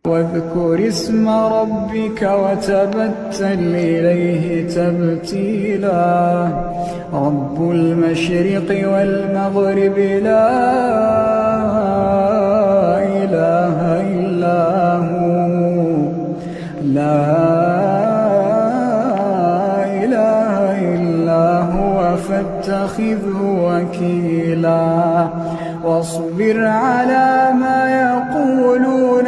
واذكر اسم ربك وتبتل إليه تبتيلا رب المشرق والمغرب لا إله إلا هو فاتخذه وكيلا واصبر على ما يقولون